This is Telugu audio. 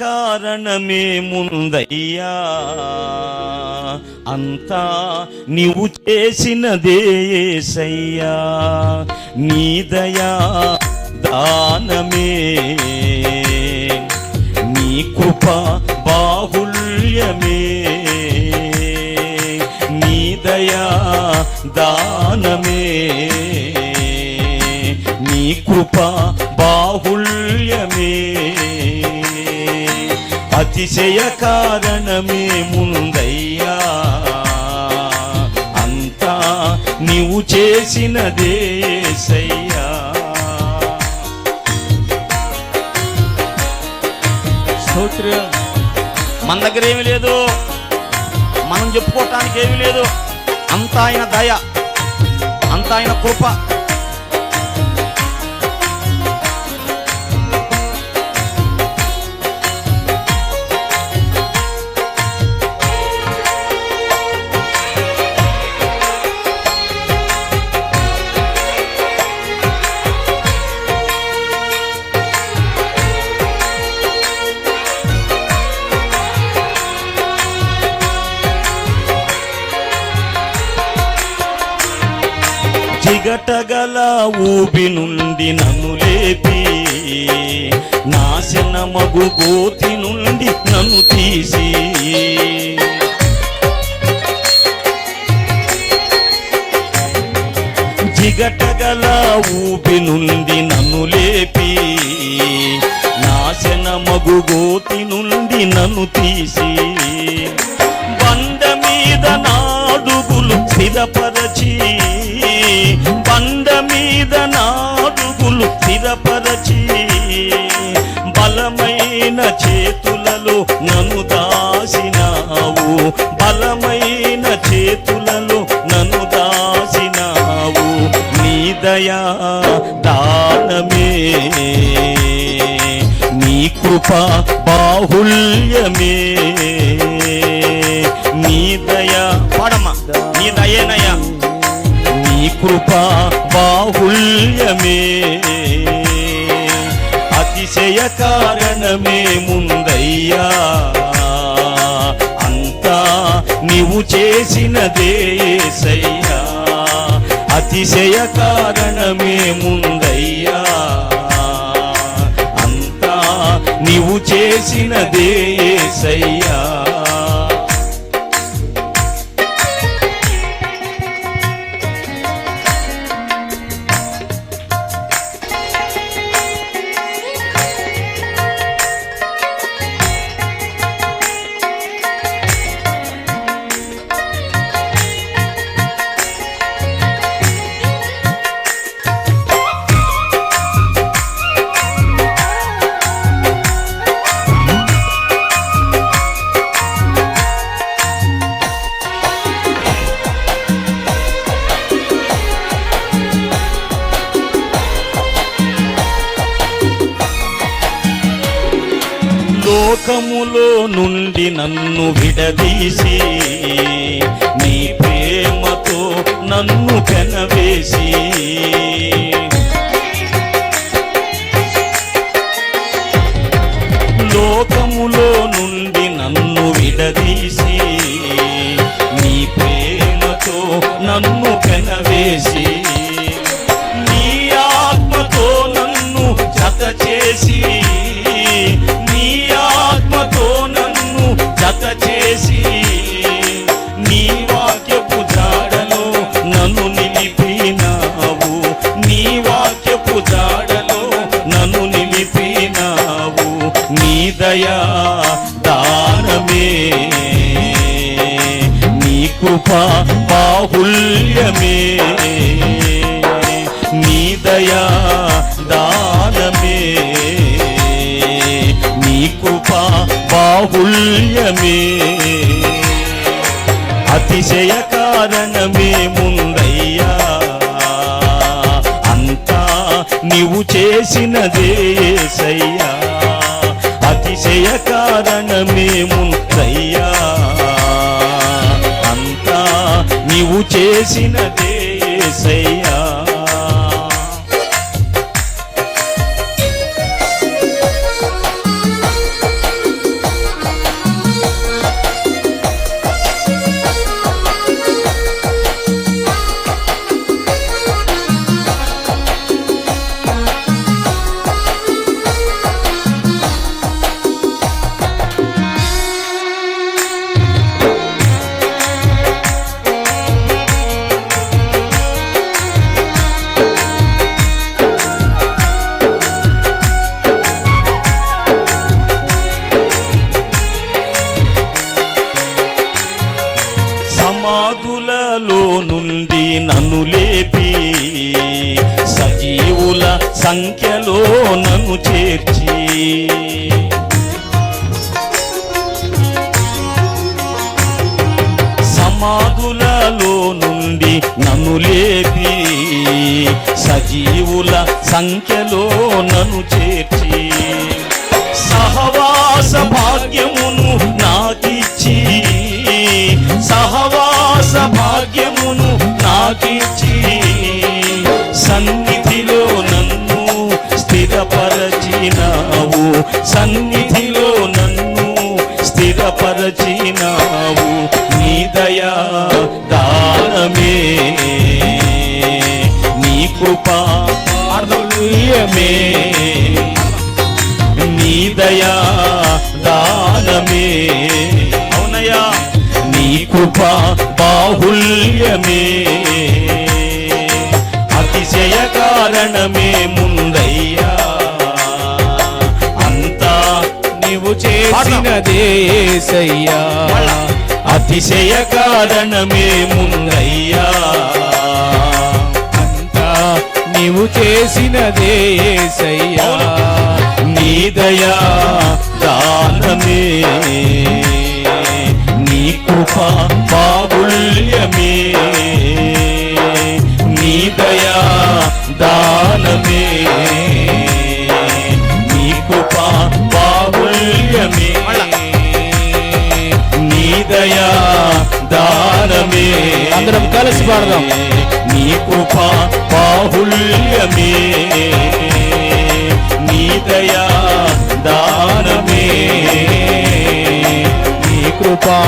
కారణమే ముందయ్యా, అంతా నీవు చేసినదే యేసయ్యా. నీ దయా దానమే, నీ కృప బాహుల్యమే, నీ దయా దానమే, నీ కృప బాహుల్యమే. అతిశయ కారణమే ముందయ్యా, అంతా నీవు చేసినదే యేసయ్యా. స్తోత్రం. మన దగ్గర ఏమీ లేదు, మనం చెప్పుకోవటానికి ఏమీ లేదు. అంతా ఆయన దయ, అంతా ఆయన కృప. జిగటగల ఊబి నుండి నన్ను లేపి, నాశనమగు గోతి నుండి నన్ను తీసి, జిగటగల ఊబి నుండి నన్ను లేపి, నాశనమగు గోతి నుండి నన్ను తీసి, బండ మీద నాడుగులు స్థిరపరచి, బండ మీద నాడుగులు స్థిరపరచి, బలమైన చేతులలో నన్ను దాసినావు, బలమైన చేతులలో నన్ను దాసినావు. నీ దయా దానమే, నీ కృప బాహుల్యమే, నీ దయా పాడమ్మా, నీ దయేనయ్యా, నీ కృప బాహుల్యమే. అతిశయ కారణమే ముందయ్యా, అంతా నీవు చేసినదే యేసయ్యా. అతిశయ కారణమే ముందయ్యా, అంతా నీవు చేసినదే యేసయ్యా. లోకములో నుండి నన్ను విడదీసి, నీ ప్రేమతో నన్ను పెనవేసి, లోకములో నుండి నన్ను విడదీసి, నీ ప్రేమతో నన్ను పెనవేసి, నీ ఆత్మతో నన్ను జత చేసి, నీ ఆత్మతో నన్ను జత చేసి, నీ వాక్యపు జాడలో నన్ను నిలిపినావు, నీ వాక్యపు జాడలో నన్ను నిలిపినావు. నీ దయా దానమే, నీ కృప బాహుల్యమే, నీ దయా దానమే, నీ కృప బాహుల్యమే. అతిశయ కారణమే ముందయ్యా, అంతా నీవు చేసినదే యేసయ్యా. అతిశయ కారణమే ముందయ్యా, అంతా నీవు చేసినదే యేసయ్యా. సంఖ్యలో నన్ను చేర్చి సమాధులలో నుండి నన్ను లేపి సజీవుల సంఖ్యలో నన్ను చేర్చి సహవాస భాగ్యమును నాకిచ్చి సహవాస భాగ్యమును నాకిచ్చి సన్నిధిలో నన్ను స్థిరపరచినావు సన్నిధిలో నన్ను స్థిరపరచినావు నీ దయా దానమే నీ కృపా బాహుల్యమే నీ దయా దానమే అవునయ్యా నీ కృపా బాహుల్యమే అతిశయ కారణమే ముందయ్యా అంతా నీవు చేసినదేసయ్యా అతిశయ కారణమే ముందయ్యా అంతా నీవు చేసినదేసయ్యా నీ దయా దానమే నీ కృపా బాహుల్యమే నీ దయా దానమే నీ కృపా బాహుల్యమే నీ దయా దానమే అందరం కలిసి పాడదాం నీ కృపా బాహుల్యమే నీ దయా దానమే నీ కృపా